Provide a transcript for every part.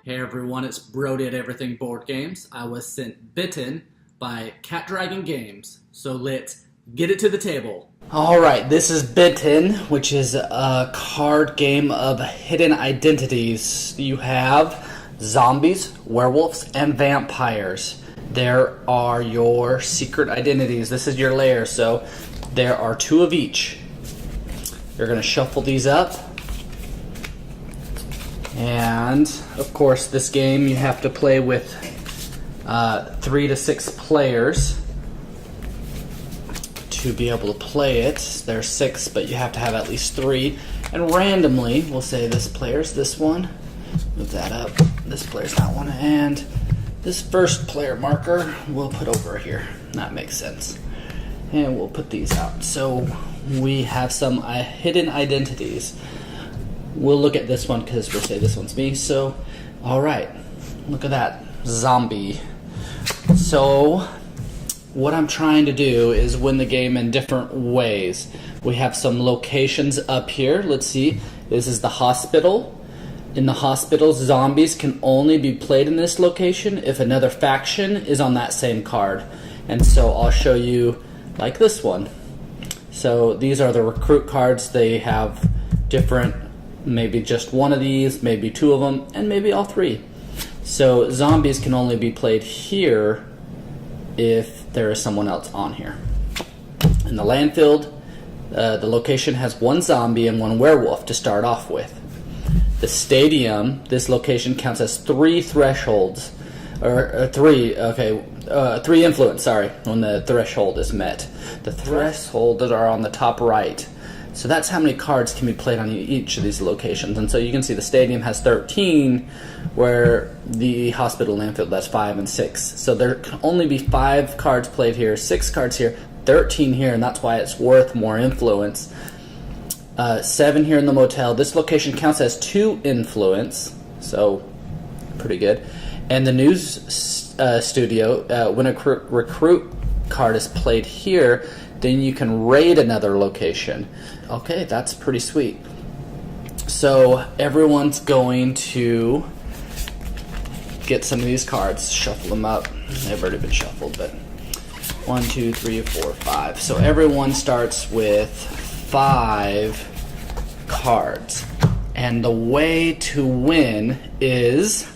Hey everyone, it's Brody at Everything Board Games. I was sent Bitten by CatDragon Games, so let's get it to the table. Alright, this is Bitten, which is a card game of hidden identities. You have zombies, werewolves, and vampires. There are your secret identities. This is your lair, so there are two of each. You're going to shuffle these up. And, of course, this game you have to play with 3 to 6 players to be able to play it. There's 6, but you have to have at least 3. And randomly, we'll say this player's this one. Move that up. This player's that one. And this first player marker we'll put over here. That makes sense. And we'll put these out. So we have some hidden identities. We'll look at this one because we'll say this one's me. So, alright, look at that, zombie. So, what I'm trying to do is win the game in different ways. We have some locations up here. Let's see, this is the hospital. In the hospital, zombies can only be played in this location if another faction is on that same card. And so I'll show you like this one. So these are the recruit cards. They have different, maybe just one of these, maybe 2 of them, and maybe all 3. So zombies can only be played here if there is someone else on here. In the landfill, the location has 1 zombie and 1 werewolf to start off with. The stadium, this location counts as 3 thresholds, or 3 influence, sorry, when the threshold is met. The thresholds are on the top right. So that's how many cards can be played on each of these locations. And so you can see the stadium has 13, where the hospital landfill, that's 5 and 6. So there can only be 5 cards played here, 6 cards here, 13 here, and that's why it's worth more influence. 7 here in the motel. This location counts as 2 influence, so pretty good. And the news studio, when a recruit card is played here, then you can raid another location. Okay, that's pretty sweet. So everyone's going to get some of these cards, shuffle them up. They've already been shuffled, but 1, 2, 3, 4, 5. So everyone starts with 5 cards. And the way to win is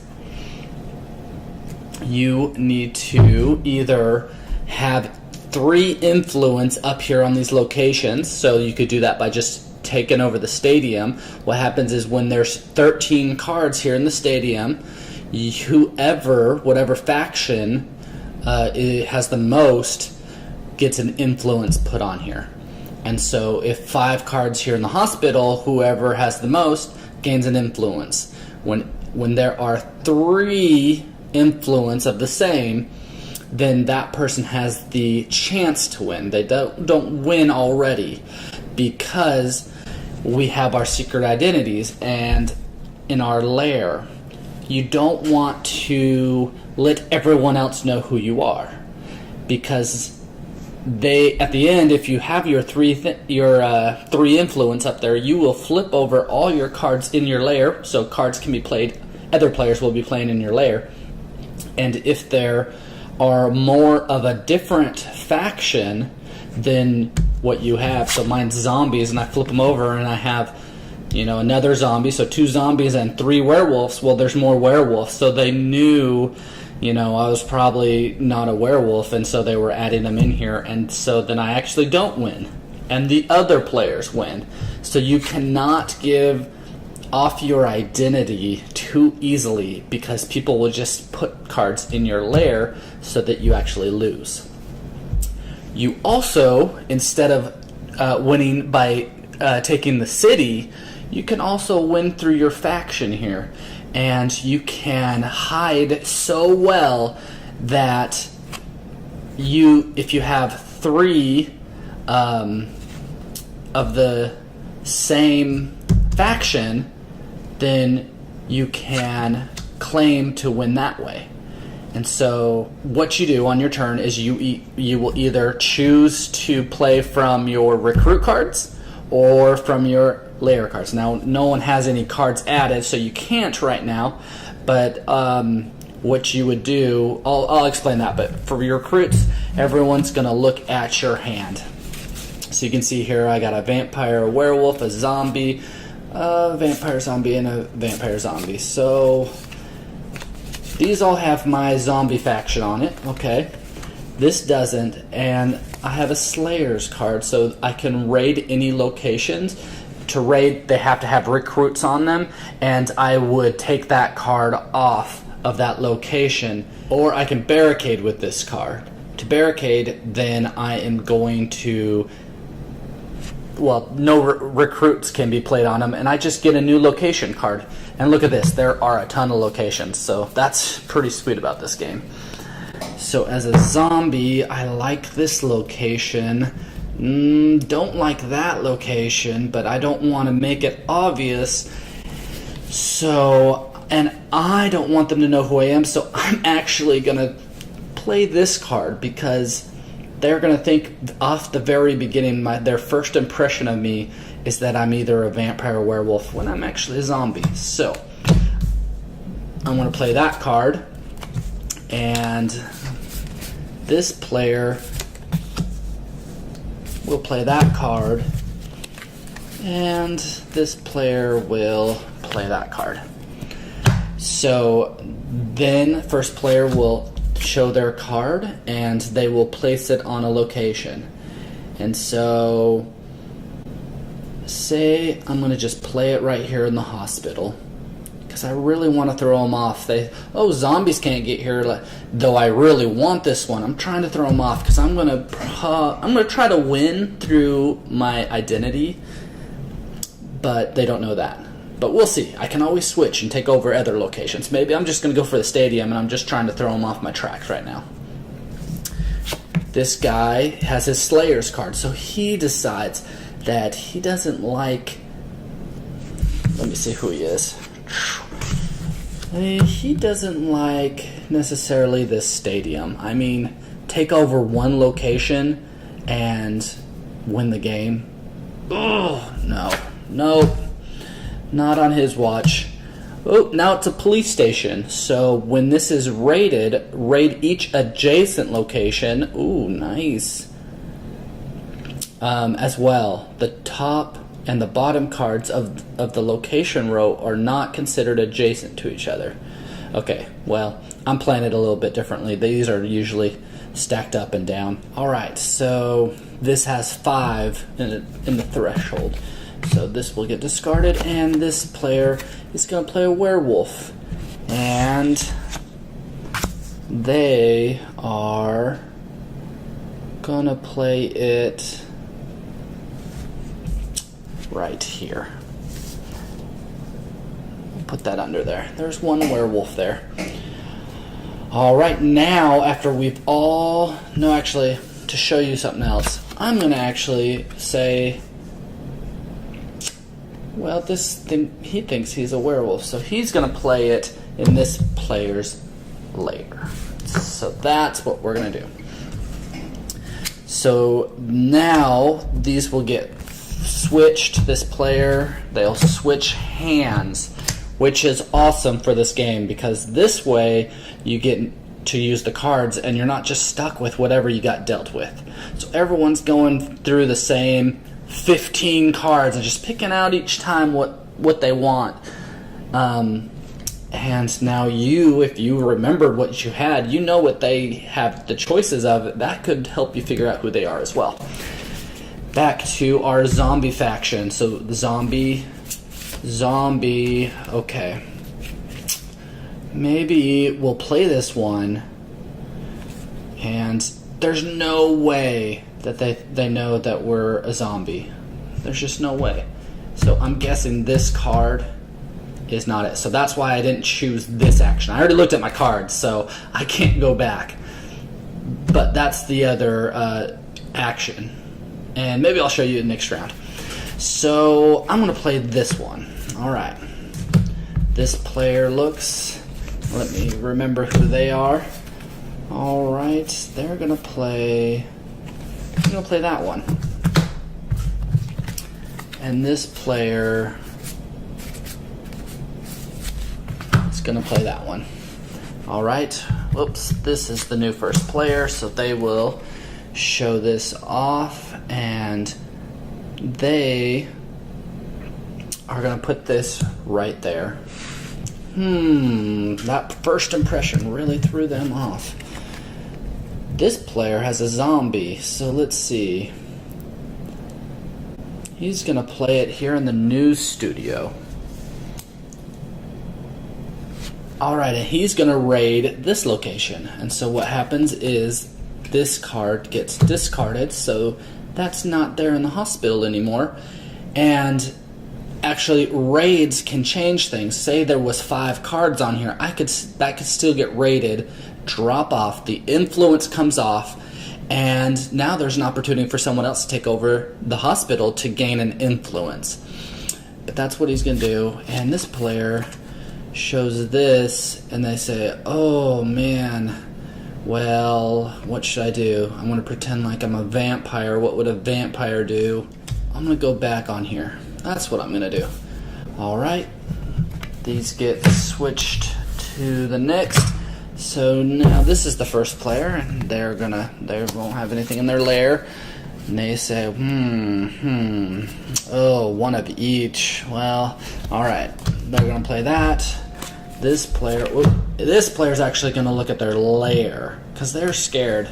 you need to either have 3 influence up here on these locations, so you could do that by just taking over the stadium. What happens is when there's 13 cards here in the stadium, whatever faction has the most gets an influence put on here. And so if 5 cards here in the hospital, whoever has the most gains an influence. When there are 3 influence of the same, then that person has the chance to win. They don't win already because we have our secret identities. And in our lair, you don't want to let everyone else know who you are, because at the end, if you have your 3 influence up there, you will flip over all your cards in your lair, so cards can be played, other players will be playing in your lair. And if there are more of a different faction than what you have, so mine's zombies, and I flip them over and I have, another zombie, so 2 zombies and 3 werewolves. Well, there's more werewolves, so they knew, I was probably not a werewolf, and so they were adding them in here, and so then I actually don't win, and the other players win. So you cannot give off your identity too easily, because people will just put cards in your lair so that you actually lose. You also, instead of winning by taking the city, you can also win through your faction here. And you can hide so well that if you have 3 of the same faction, then you can claim to win that way. And so what you do on your turn is you will either choose to play from your recruit cards or from your layer cards. Now, no one has any cards added, so you can't right now, but what you would do, I'll explain that, but for your recruits, everyone's going to look at your hand. So you can see here I got a vampire, a werewolf, a zombie, a vampire zombie, and a vampire zombie. So these all have my zombie faction on it, okay? This doesn't, and I have a Slayer's card, so I can raid any locations. To raid, they have to have recruits on them, and I would take that card off of that location, or I can barricade with this card. To barricade, then I am going to, well, no recruits can be played on them, and I just get a new location card. And look at this, there are a ton of locations, so that's pretty sweet about this game. So as a zombie, I like this location. Don't like that location, but I don't want to make it obvious. So, and I don't want them to know who I am, so I'm actually going to play this card because they're going to think off the very beginning, their first impression of me is that I'm either a vampire or werewolf when I'm actually a zombie. So, I'm going to play that card, and this player will play that card, and this player will play that card. So then first player will show their card, and they will place it on a location. And so say I'm going to just play it right here in the hospital, because I really want to throw them off. Zombies can't get here, though I really want this one. I'm trying to throw them off because I'm gonna try to win through my identity, but they don't know that. But we'll see. I can always switch and take over other locations. Maybe I'm just gonna go for the stadium, and I'm just trying to throw them off my tracks right now. This guy has his Slayer's card, so he decides that he doesn't like. Let me see who he is. He doesn't like necessarily this stadium. I mean, take over one location and win the game. Oh, no, not on his watch. Oh, now it's a police station. So when this is raided, raid each adjacent location. Ooh, nice. As well, the top and the bottom cards of the location row are not considered adjacent to each other. Okay, well, I'm playing it a little bit differently. These are usually stacked up and down. Alright, so this has 5 in the threshold. So this will get discarded, and this player is going to play a werewolf. And they are going to play it right here. We'll put that under there. There's one werewolf there. Alright, now after we've all... No, actually, to show you something else, I'm going to actually say... Well, this thing, he thinks he's a werewolf, so he's going to play it in this player's lair. So that's what we're going to do. So now these will get switched. This player, they'll switch hands, which is awesome for this game because this way you get to use the cards and you're not just stuck with whatever you got dealt with. So everyone's going through the same 15 cards and just picking out each time what they want. And now if you remembered what you had, you know what they have the choices of. That could help you figure out who they are as well. Back to our zombie faction. So the zombie, okay. Maybe we'll play this one, and there's no way that they know that we're a zombie. There's just no way. So I'm guessing this card is not it. So that's why I didn't choose this action. I already looked at my cards, so I can't go back. But that's the other action. And maybe I'll show you the next round. So I'm going to play this one. Alright. This player looks... Let me remember who they are. Alright. They're going to play... I'm going to play that one. And this player is going to play that one. All right. Whoops. This is the new first player, so they will show this off, and they are going to put this right there. That first impression really threw them off. This player has a zombie, so let's see. He's going to play it here in the news studio. Alright, and he's going to raid this location. And so what happens is this card gets discarded, so that's not there in the hospital anymore. And actually, raids can change things. Say there was 5 cards on here, that could still get raided, drop off, the influence comes off, and now there's an opportunity for someone else to take over the hospital to gain an influence. But that's what he's going to do. And this player shows this, and they say, oh man, well, what should I do? I'm going to pretend like I'm a vampire. What would a vampire do? I'm going to go back on here. That's what I'm going to do. Alright, these get switched to the next. So now this is the first player, and they won't have anything in their lair. And they say, oh, one of each. Well, alright, they're going to play that. This player's actually going to look at their lair, because they're scared.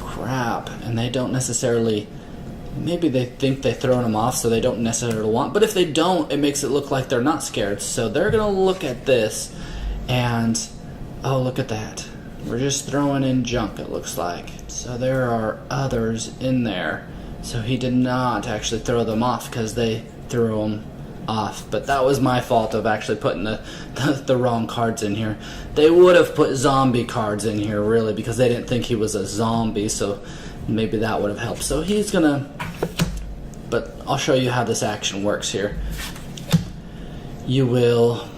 Crap. And they don't necessarily, maybe they think they've thrown them off, so they don't necessarily want, but if they don't, it makes it look like they're not scared. So they're going to look at this, and, oh, look at that. We're just throwing in junk, it looks like. So there are others in there. So he did not actually throw them off because they threw them off. But that was my fault of actually putting the wrong cards in here. They would have put zombie cards in here, really, because they didn't think he was a zombie. So maybe that would have helped. So he's going to... But I'll show you how this action works here. You will...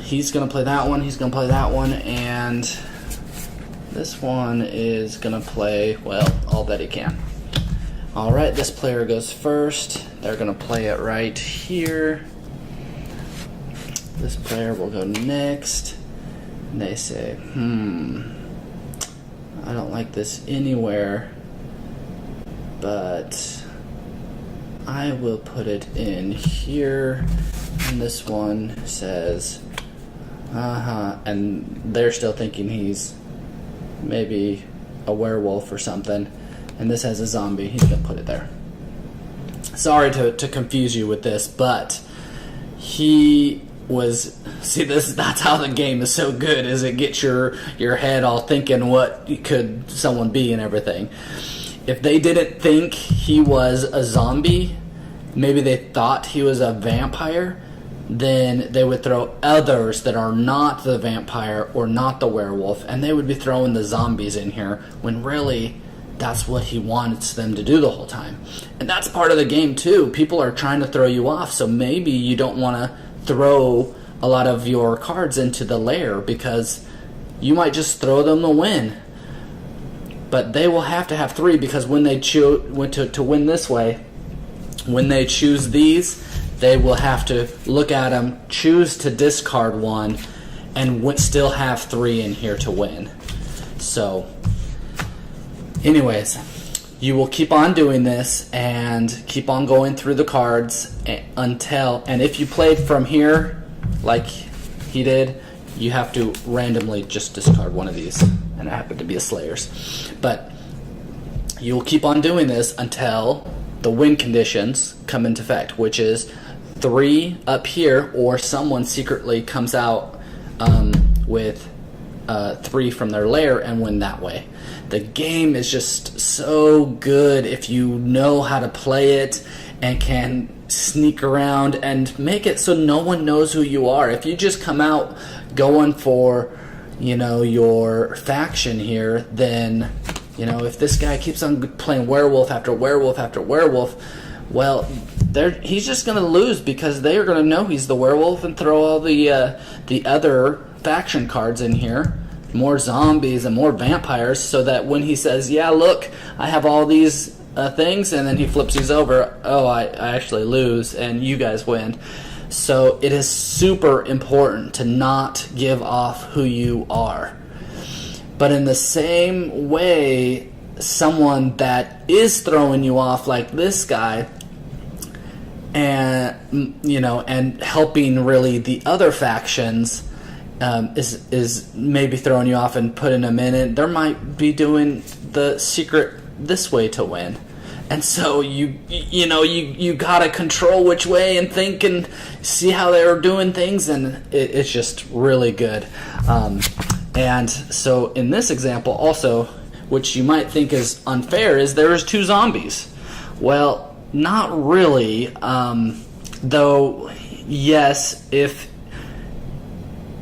He's going to play that one, he's going to play that one, and this one is going to play, well, all that he can. Alright, this player goes first. They're going to play it right here. This player will go next. And they say, I don't like this anywhere, but I will put it in here. And this one says... and they're still thinking he's maybe a werewolf or something, and this has a zombie. He's gonna put it there. Sorry to confuse you with this, but he was, see, that's how the game is so good, is it gets your head all thinking what could someone be and everything. If they didn't think he was a zombie, maybe they thought he was a vampire, then they would throw others that are not the vampire or not the werewolf, and they would be throwing the zombies in here, when really that's what he wants them to do the whole time. And that's part of the game too. People are trying to throw you off, so maybe you don't want to throw a lot of your cards into the lair, because you might just throw them to win. But they will have to have 3, because when they to win this way, when they choose these, they will have to look at them, choose to discard one, and still have 3 in here to win. So, anyways, you will keep on doing this and keep on going through the cards until, and if you played from here, like he did, you have to randomly just discard one of these, and it happened to be a Slayer's. But you will keep on doing this until the win conditions come into effect, which is 3 up here, or someone secretly comes out with 3 from their lair and win that way. The game is just so good if you know how to play it and can sneak around and make it so no one knows who you are. If you just come out going for, your faction here, then, if this guy keeps on playing werewolf after werewolf after werewolf, well, he's just going to lose, because they are going to know he's the werewolf and throw all the other faction cards in here, more zombies and more vampires, so that when he says, yeah, look, I have all these things, and then he flips these over. Oh, I actually lose, and you guys win. So it is super important to not give off who you are. But in the same way, someone that is throwing you off, like this guy, and and helping really the other factions, is maybe throwing you off and putting them in. There might be doing the secret this way to win. And so you gotta control which way and think and see how they're doing things, and it's just really good. And so in this example also, which you might think is unfair, is there is 2 zombies. Well, not really, though. Yes, if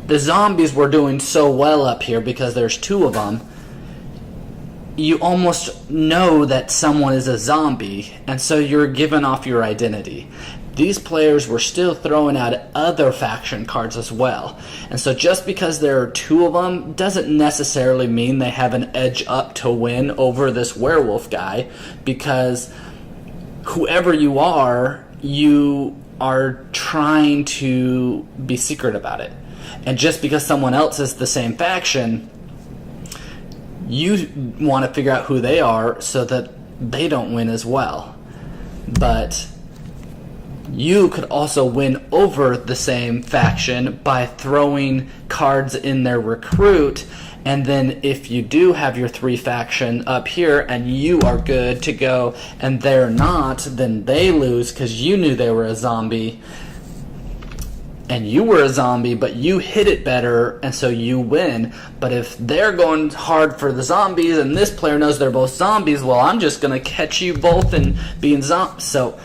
the zombies were doing so well up here because there's 2 of them, you almost know that someone is a zombie, and so you're giving off your identity. These players were still throwing out other faction cards as well, and so just because there are 2 of them doesn't necessarily mean they have an edge up to win over this werewolf guy, because whoever you are trying to be secret about it. And just because someone else is the same faction, you want to figure out who they are so that they don't win as well. But you could also win over the same faction by throwing cards in their recruit, and then if you do have your 3 faction up here and you are good to go and they're not, then they lose because you knew they were a zombie. And you were a zombie, but you hit it better, and so you win. But if they're going hard for the zombies, and this player knows they're both zombies, well, I'm just going to catch you both and being zombies. So,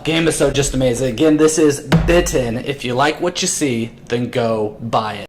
game is so just amazing. Again, this is Bitten. If you like what you see, then go buy it.